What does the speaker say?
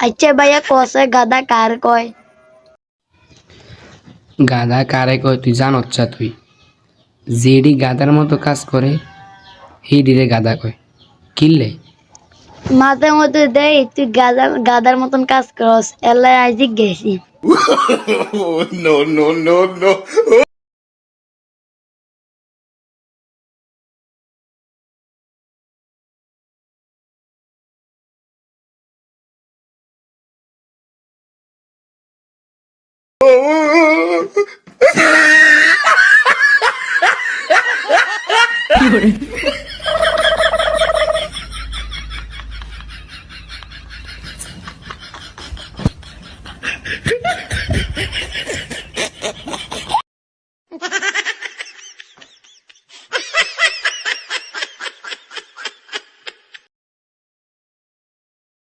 আচ্ছা ভাইয়া কসে গাদা কার কয়? গাধা কারে কয় তুই জানোচ্ছা তুই? যেডি গাধার মতো কাজ করে হিডিরে গাধা কয়। কিনলে মাঝে মধ্যে দেই তুই গাদার মতন কাজ করস, এলাই আইজি গেছি। No, no, no, no.